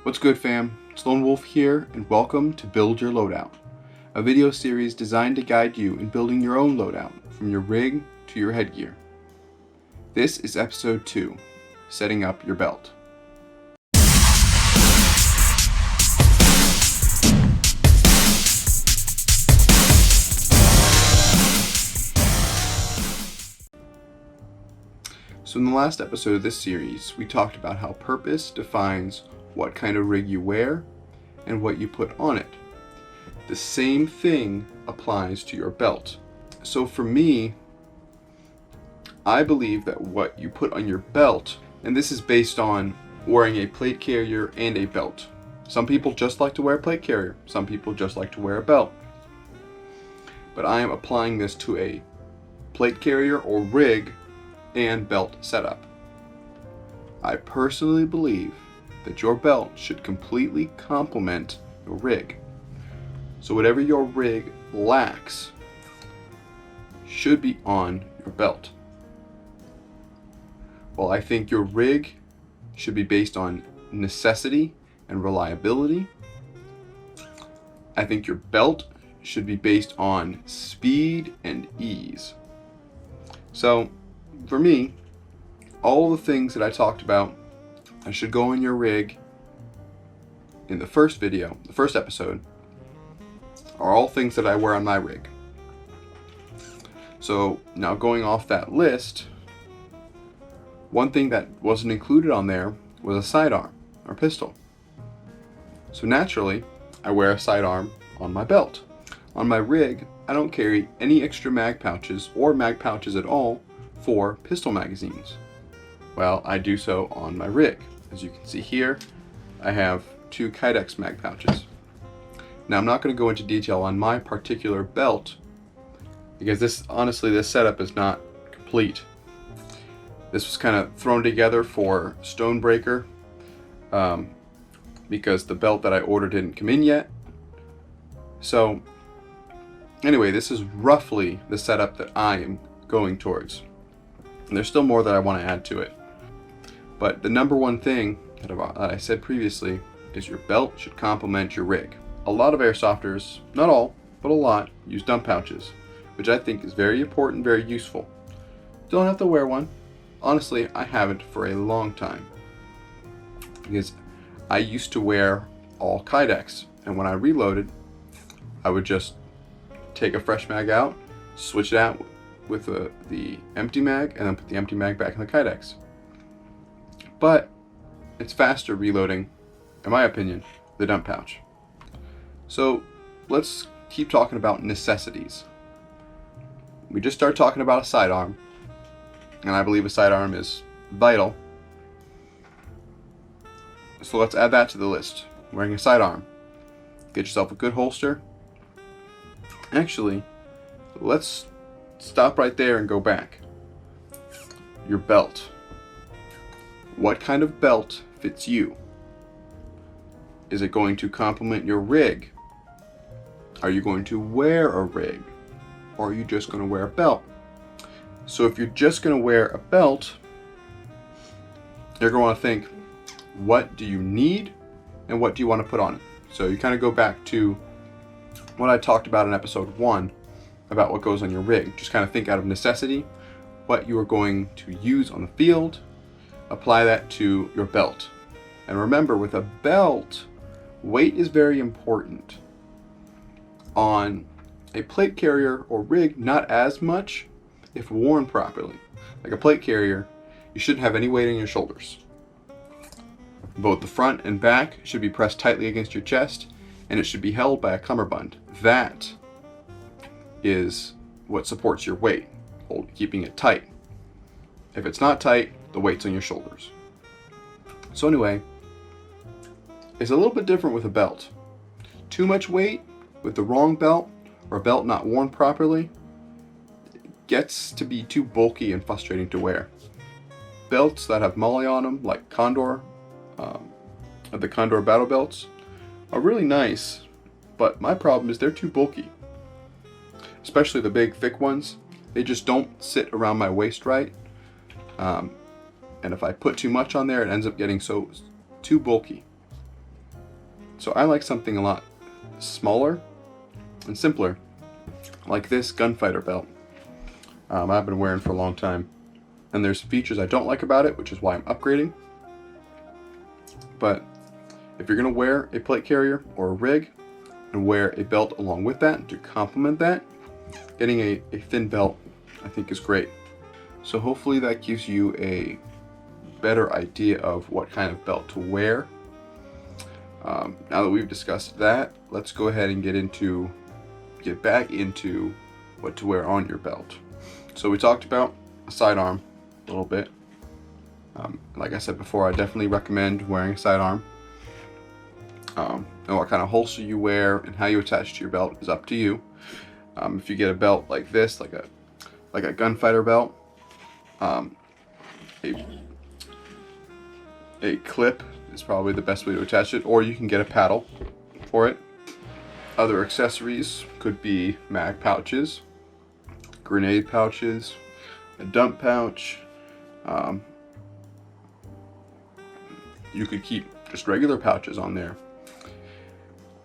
What's good, fam? It's Lone Wolf here, and welcome to Build Your Loadout, a video series designed to guide you in building your own loadout, from your rig to your headgear. This is episode 2, Setting Up Your Belt. So in the last episode of this series, we talked about how purpose defines what kind of rig you wear and what you put on it. The same thing applies to your belt. So for me, I believe that what you put on your belt, and this is based on wearing a plate carrier and a belt. Some people just like to wear a plate carrier. Some people just like to wear a belt. But I am applying this to a plate carrier or rig and belt setup. I personally believe that your belt should completely complement your rig. So whatever your rig lacks should be on your belt. While I think your rig should be based on necessity and reliability, I think your belt should be based on speed and ease. So for me, all the things that I talked about that should go in your rig in the first video, the first episode, are all things that I wear on my rig. So now going off that list, one thing that wasn't included on there was a sidearm or pistol. So naturally, I wear a sidearm on my belt. On my rig, I don't carry any extra mag pouches or mag pouches at all for pistol magazines. Well, I do so on my rig. As you can see here, I have 2 Kydex mag pouches. Now I'm not going to go into detail on my particular belt because this setup is not complete. This was kind of thrown together for Stonebreaker because the belt that I ordered didn't come in yet. So anyway, this is roughly the setup that I am going towards. And there's still more that I want to add to it. But the number one thing that I said previously is your belt should complement your rig. A lot of airsofters, not all, but a lot, use dump pouches, which I think is very important, very useful. Don't have to wear one. Honestly, I haven't for a long time. Because I used to wear all Kydex, and when I reloaded, I would just take a fresh mag out, switch it out with the empty mag, and then put the empty mag back in the Kydex. But it's faster reloading, in my opinion, the dump pouch. So let's keep talking about necessities. We just started talking about a sidearm, and I believe a sidearm is vital. So let's add that to the list. Wearing a sidearm. Get yourself a good holster. Actually, let's stop right there and go back. Your belt. What kind of belt fits you? Is it going to complement your rig? Are you going to wear a rig? Or are you just going to wear a belt? So if you're just going to wear a belt, you're going to want to think, what do you need and what do you want to put on it? So you kind of go back to what I talked about in episode 1 about what goes on your rig. Just kind of think out of necessity, what you are going to use on the field, apply that to your belt. And remember, with a belt, weight is very important. On a plate carrier or rig, not as much if worn properly. Like a plate carrier, you shouldn't have any weight on your shoulders. Both the front and back should be pressed tightly against your chest, and it should be held by a cummerbund. That is what supports your weight, keeping it tight. If it's not tight, the weight's on your shoulders. So anyway, it's a little bit different with a belt. Too much weight with the wrong belt, or a belt not worn properly, gets to be too bulky and frustrating to wear. Belts that have MOLLE on them, like Condor, the Condor battle belts, are really nice, but my problem is they're too bulky. Especially the big thick ones. They just don't sit around my waist right. And if I put too much on there, it ends up getting too bulky. So I like something a lot smaller and simpler, like this gunfighter belt. I've been wearing for a long time, and there's features I don't like about it, which is why I'm upgrading. But if you're going to wear a plate carrier or a rig and wear a belt along with that to complement that, getting a thin belt I think is great. So hopefully that gives you a better idea of what kind of belt to wear. Now that we've discussed that, let's go ahead and get back into what to wear on your belt. So we talked about a sidearm a little bit. Like I said before, I definitely recommend wearing a sidearm. And what kind of holster you wear and how you attach to your belt is up to you. If you get a belt like this, like a gunfighter belt, a clip is probably the best way to attach it, or you can get a paddle for it. Other accessories could be mag pouches, grenade pouches, a dump pouch. You could keep just regular pouches on there.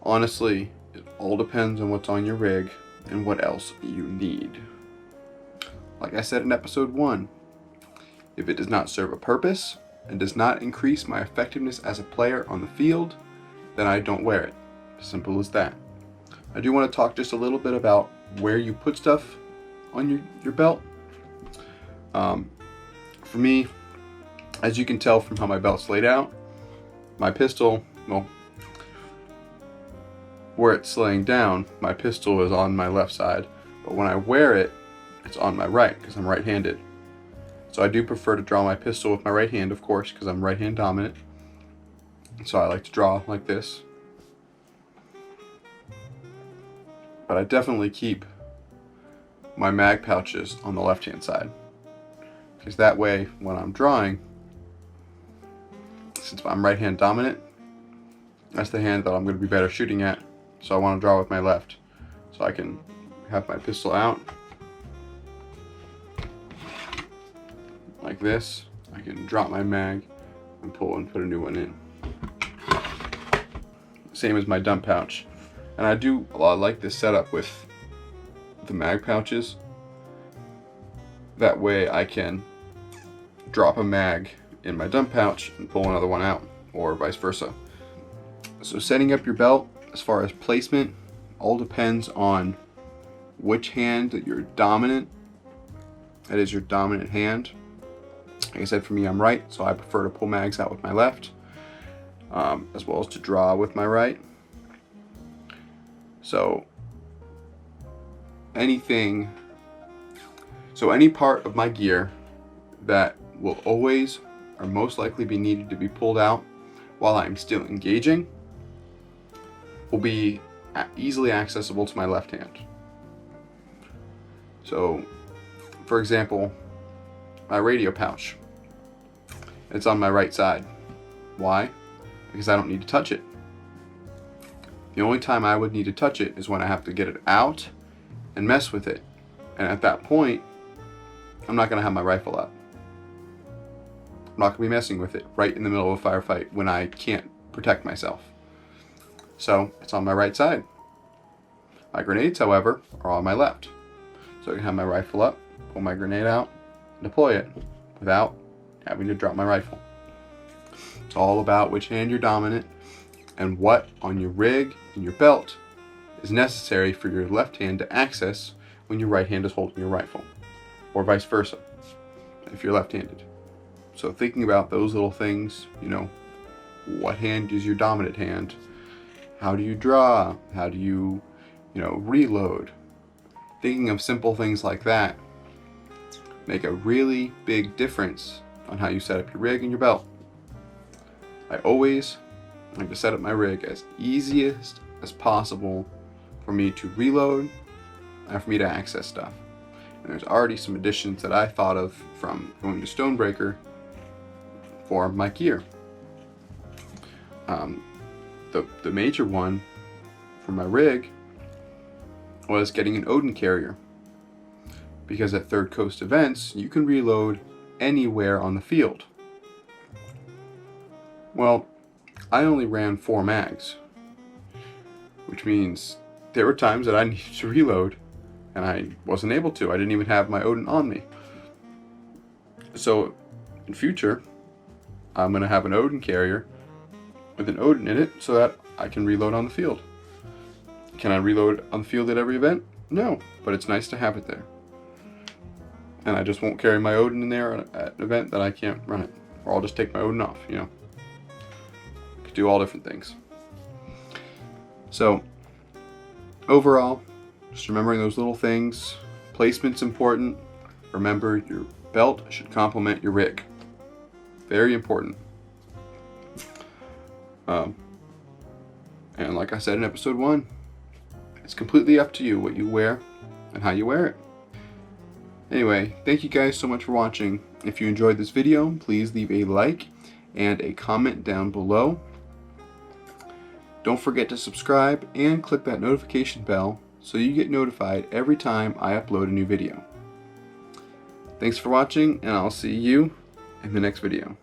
Honestly, it all depends on what's on your rig and what else you need. Like I said in episode 1, if it does not serve a purpose and does not increase my effectiveness as a player on the field, then I don't wear it. Simple as that. I do want to talk just a little bit about where you put stuff on your belt. For me, as you can tell from how my belt's laid out, my pistol, well, where it's laying down, my pistol is on my left side, but when I wear it, it's on my right because I'm right-handed. So I do prefer to draw my pistol with my right hand, of course, because I'm right-hand dominant. So I like to draw like this. But I definitely keep my mag pouches on the left-hand side, because that way when I'm drawing, since I'm right-hand dominant, that's the hand that I'm going to be better shooting at. So I want to draw with my left, so I can have my pistol out like this. I can drop my mag and pull and put a new one in. Same as my dump pouch. And I do a lot like this setup with the mag pouches. That way I can drop a mag in my dump pouch and pull another one out, or vice versa. So setting up your belt, as far as placement, all depends on which hand that you're dominant. That is your dominant hand. Like I said, for me, I'm right, so I prefer to pull mags out with my left, as well as to draw with my right. So any part of my gear that will always or most likely be needed to be pulled out while I'm still engaging will be easily accessible to my left hand. So, for example, my radio pouch, it's on my right side. Why? Because I don't need to touch it. The only time I would need to touch it is when I have to get it out and mess with it. And at that point, I'm not going to have my rifle up. I'm not going to be messing with it right in the middle of a firefight when I can't protect myself. So it's on my right side. My grenades, however, are on my left. So I can have my rifle up, pull my grenade out, and deploy it without having to drop my rifle. It's all about which hand you're dominant and what on your rig and your belt is necessary for your left hand to access when your right hand is holding your rifle, or vice versa if you're left-handed. So thinking about those little things, what hand is your dominant hand? How do you draw? How do you, reload? Thinking of simple things like that make a really big difference on how you set up your rig and your belt. I always like to set up my rig as easiest as possible for me to reload and for me to access stuff. And there's already some additions that I thought of from going to Stonebreaker for my gear. The major one for my rig was getting an Odin carrier, because at Third Coast events you can reload anywhere on the field. Well, I only ran 4 mags which means there were times that I needed to reload and I wasn't able to. I didn't even have my Odin on me. So in future, I'm going to have an Odin carrier with an Odin in it so that I can reload on the field. Can I reload on the field at every event? No, but it's nice to have it there. And I just won't carry my Odin in there at an event that I can't run it. Or I'll just take my Odin off, you know. Could do all different things. So, overall, just remembering those little things. Placement's important. Remember, your belt should complement your rig. Very important. And like I said in episode 1, it's completely up to you what you wear and how you wear it. Anyway, thank you guys so much for watching. If you enjoyed this video, please leave a like and a comment down below. Don't forget to subscribe and click that notification bell so you get notified every time I upload a new video. Thanks for watching, and I'll see you in the next video.